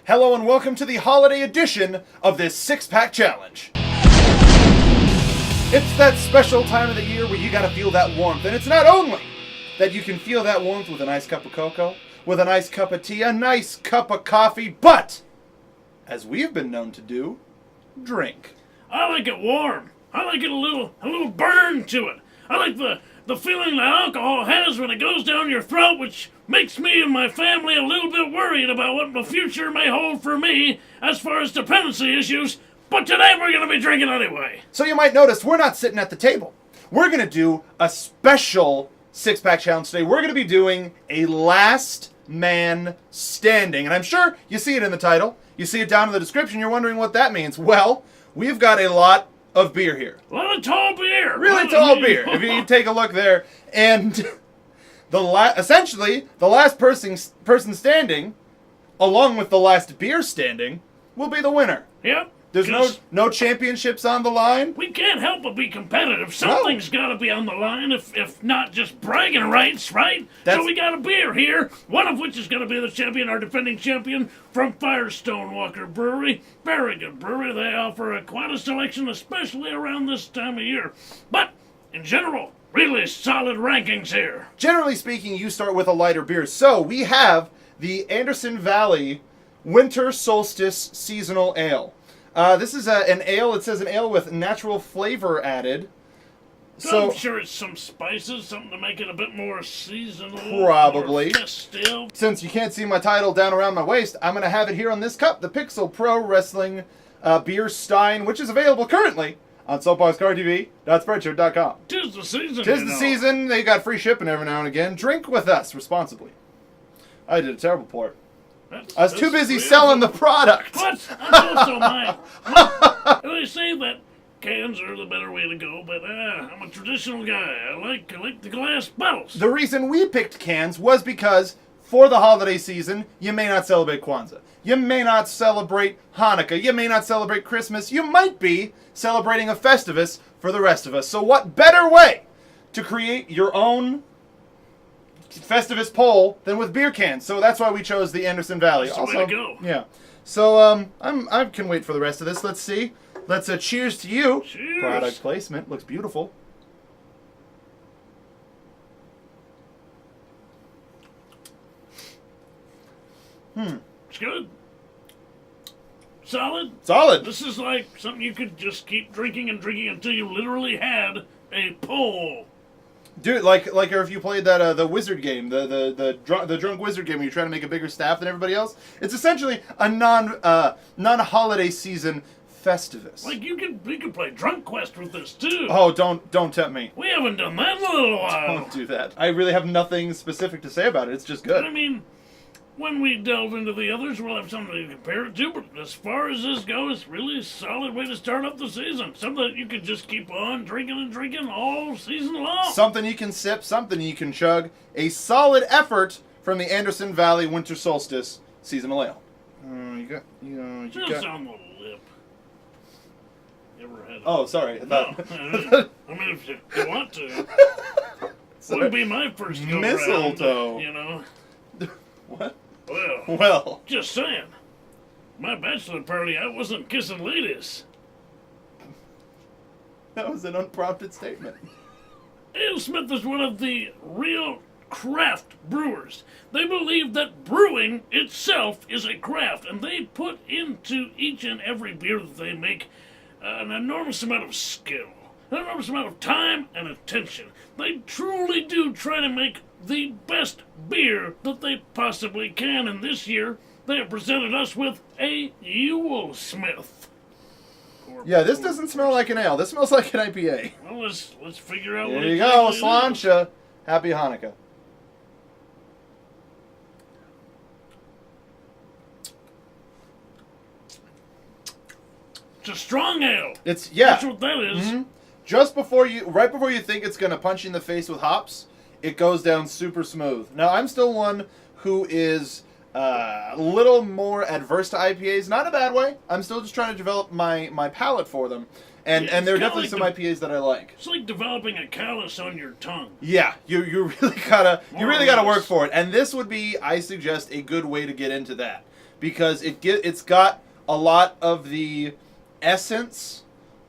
Hello and welcome to the holiday edition of this six-pack challenge. It's that special time of the year where you gotta feel that warmth, and it's not only that you can feel that warmth with a nice cup of cocoa, with a nice cup of tea, a nice cup of coffee, but, as we've been known to do, drink. I like it warm. I like it a little burn to it. I like the feeling that alcohol has when it goes down your throat, which makes me and my family a little bit worried about what the future may hold for me as far as dependency issues. But today we're going to be drinking anyway. So you might notice we're not sitting at the table. We're going to do a special six-pack challenge today. We're going to be doing a last man standing. And I'm sure you see it in the title. You see it down in the description. You're wondering what that means. Well, we've got a lot of beer here. A lot of tall beer. Really tall beer. If you take a look there. And essentially, the last person standing, along with the last beer standing, will be the winner. Yep. There's no championships on the line. We can't help but be competitive. Something's got to be on the line, if not just bragging rights, right? So we got a beer here, one of which is going to be the champion, our defending champion, from Firestone Walker Brewery. Very good brewery. They offer quite a selection, especially around this time of year. But, in general, really solid rankings here. Generally speaking, you start with a lighter beer. So, we have the Anderson Valley Winter Solstice Seasonal Ale. This is an ale. It says an ale with natural flavor added. So I'm sure it's some spices, something to make it a bit more seasonal. Probably. More festive. Since you can't see my title down around my waist, I'm going to have it here on this cup, the Pixel Pro Wrestling Beer Stein, which is available currently on SoapBoxcar.tv.spreadshirt.com. 'Tis the season. Tis the season. They got free shipping every now and again. Drink with us responsibly. I did a terrible pour. I was too busy selling the product. What? That's also mine. They say that cans are the better way to go, but I'm a traditional guy. I like the glass bottles. The reason we picked cans was because for the holiday season, you may not celebrate Kwanzaa. You may not celebrate Hanukkah. You may not celebrate Christmas. You might be celebrating a Festivus for the rest of us. So what better way to create your own Festivus poll than with beer cans? So that's why we chose the Anderson Valley. That's the way to go. Yeah. So I can wait for the rest of this. Let's see. Let's cheers to you. Cheers. Product placement looks beautiful. It's good. Solid. Solid. This is like something you could just keep drinking and drinking until you literally had a pull. Dude, like if you played that the wizard game, the drunk wizard game, where you're trying to make a bigger staff than everybody else. It's essentially a non-holiday season Festivus. Like we could play Drunk Quest with this too. Oh, don't tempt me. We haven't done that in a little while. Don't do that. I really have nothing specific to say about it. It's just good. I mean, when we delve into the others, we'll have something to compare it to, but as far as this goes, really a solid way to start up the season. Something that you could just keep on drinking and drinking all season long. Something you can sip, something you can chug. A solid effort from the Anderson Valley Winter Solstice Seasonal Ale. Just on the lip. You ever had Oh, sorry. No. I mean, if you want to. Wouldn't be my first go Mistletoe. around, you know. What? Well, just saying. My bachelor party, I wasn't kissing ladies. That was an unprompted statement. AleSmith is one of the real craft brewers. They believe that brewing itself is a craft, and they put into each and every beer that they make an enormous amount of skill, an enormous amount of time and attention. They truly do try to make the best beer that they possibly can, and this year they have presented us with a AleSmith. Yeah, this doesn't smell like an ale. This smells like an IPA. Well, let's figure out what There you exactly go, it is. Sláinte. Happy Hanukkah. It's a strong ale. It's That's what that is. Mm-hmm. Right before you think it's gonna punch you in the face with hops, it goes down super smooth. Now, I'm still one who is a little more adverse to IPAs. Not in a bad way. I'm still just trying to develop my palate for them. And there are definitely some IPAs that I like. It's like developing a callus on your tongue. Yeah, you really gotta work for it. And this would be, I suggest, a good way to get into that. because it's got a lot of the essence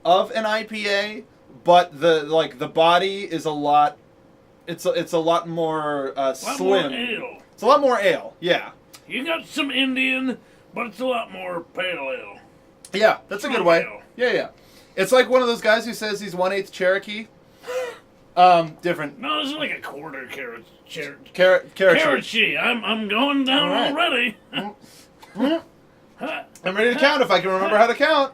of an IPA, but the body is a lot. It's a lot more slim. More ale. It's a lot more ale. Yeah. You got some Indian, but it's a lot more pale ale. Yeah, that's a good way. Yeah. It's like one of those guys who says he's 1/8 Cherokee. Different. No, this is like a quarter carrot. Carrot. I'm going down already. I'm ready to count if I can remember how to count.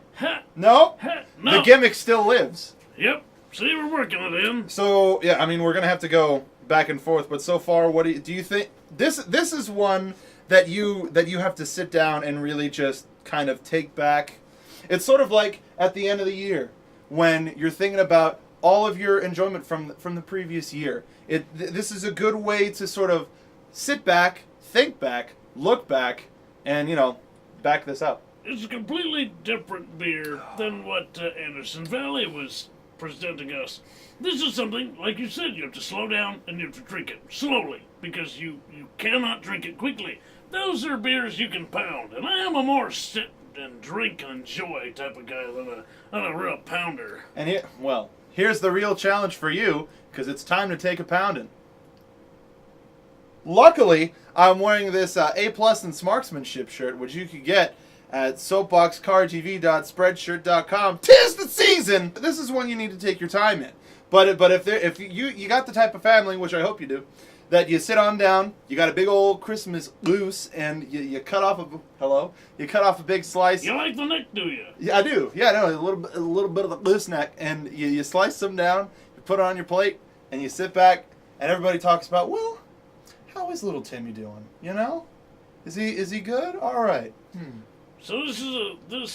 No. The gimmick still lives. Yep. See, we're working it in. So yeah, I mean, we're gonna have to go back and forth. But so far, what do you think? This is one that you have to sit down and really just kind of take back. It's sort of like at the end of the year when you're thinking about all of your enjoyment from the previous year. This is a good way to sort of sit back, think back, look back, and back this up. It's a completely different beer than what Anderson Valley was presenting us. This is something, like you said, you have to slow down and you have to drink it slowly because you cannot drink it quickly. Those are beers you can pound, and I am a more sit and drink and enjoy type of guy than a real pounder. And here's the real challenge for you, because it's time to take a pounding. Luckily, I'm wearing this A+ in Smarksmanship shirt, which you could get at SoapBoxcarTV.Spreadshirt.com. 'Tis the season! This is one you need to take your time in. But if you got the type of family, which I hope you do, that you sit on down, you got a big old Christmas goose, and you cut off a big slice. You like the neck, do you? Yeah, I do. Yeah, no, a little bit of the goose neck, and you slice them down, you put it on your plate, and you sit back, and everybody talks about, well, how is little Timmy doing? Is he good? All right. So this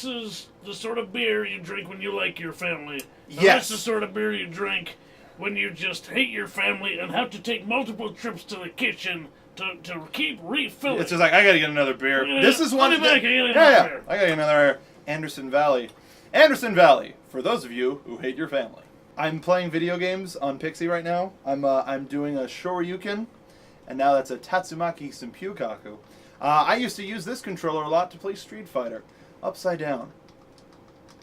is the sort of beer you drink when you like your family. And Yes. That's the sort of beer you drink when you just hate your family and have to take multiple trips to the kitchen to keep refilling. It's just like, I gotta get another beer. Yeah, This is one. I'll be back. I gotta get Yeah, another beer. I gotta get another Anderson Valley. Anderson Valley, for those of you who hate your family. I'm playing video games on Pixie right now. I'm doing a Shoryuken, and now that's a Tatsumaki Senpyukaku. I used to use this controller a lot to play Street Fighter. Upside down.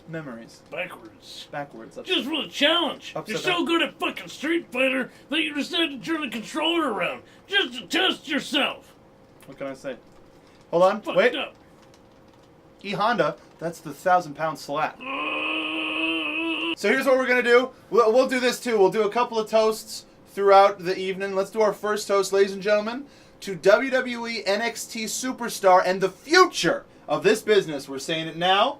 Memories. Backwards. Upside. Just for the challenge. Upside You're so down. good at fucking Street Fighter that you decided to turn the controller around just to test yourself. What can I say? Hold on. Fucked Wait. up. E Honda, that's the 1,000-pound slap. So here's what we're going to do. We'll do this too. We'll do a couple of toasts throughout the evening. Let's do our first toast, ladies and gentlemen, to WWE NXT Superstar and the future of this business. We're saying it now.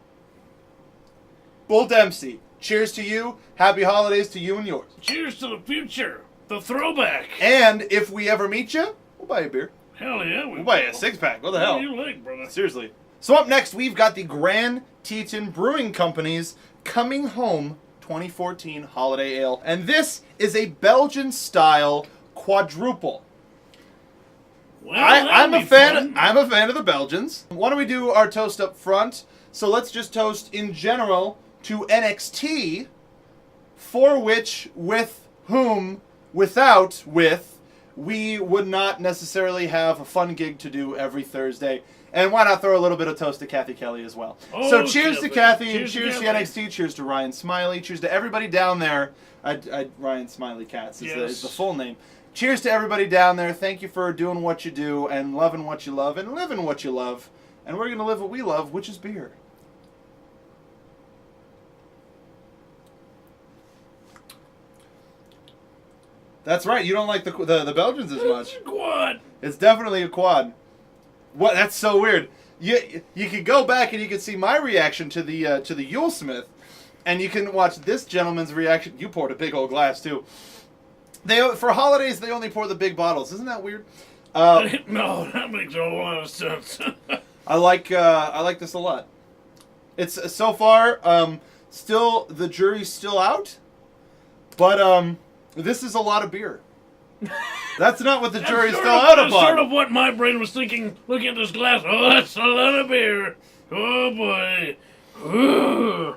Bull Dempsey. Cheers to you. Happy holidays to you and yours. Cheers to the future. The throwback. And if we ever meet you, we'll buy you a beer. Hell yeah. We'll buy you a six-pack. What the hell? What do you like, brother? Seriously. So up next, we've got the Grand Teton Brewing Company's Coming Home 2014 Holiday Ale. And this is a Belgian-style quadruple. Well, I'm a fun. fan of the Belgians. Why don't we do our toast up front? So let's just toast in general to NXT, for which, with whom, without, with, we would not necessarily have a fun gig to do every Thursday. And why not throw a little bit of toast to Kathy Kelly as well? Oh, so cheers to Kathy, and Cheers to cheers to Kathy. NXT, cheers to Ryan Smiley, cheers to everybody down there. Ryan Smiley Katz is the full name. Cheers to everybody down there. Thank you for doing what you do and loving what you love and living what you love. And we're going to live what we love, which is beer. That's right. You don't like the Belgians as much. It's a quad. It's definitely a quad. What? That's so weird. You could go back and you could see my reaction to the Yule Smith, and you can watch this gentleman's reaction. You poured a big old glass too. For holidays they only pour the big bottles. Isn't that weird? No, that makes a whole lot of sense. I like this a lot. It's so far still the jury's still out, but this is a lot of beer. That's not what the jury's still out That's upon. sort of what my brain was thinking looking at this glass. Oh, that's a lot of beer. Oh, boy. Ooh.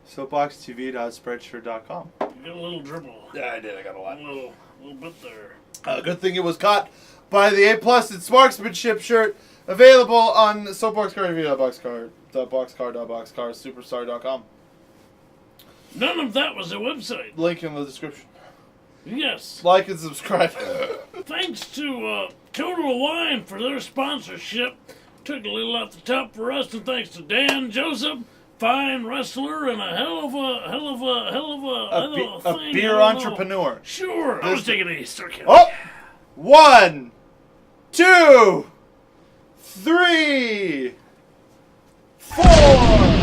SoapBoxTV.Spreadshirt.com. You got a little dribble. Yeah, I did. I got a lot. A little bit there. Good thing it was caught by the A+ in Smarksmanship shirt. Available on SoapBoxcar, Boxcar, Superstar.com. None of that was a website. Link in the description. Yes. Like and subscribe. Thanks to Total Wine for their sponsorship. Took a little off the top for us, and thanks to Dan Joseph, fine wrestler and a hell of a thing. Beer entrepreneur. Sure. I was taking a Easter. Oh! 1, 2, 3, 4.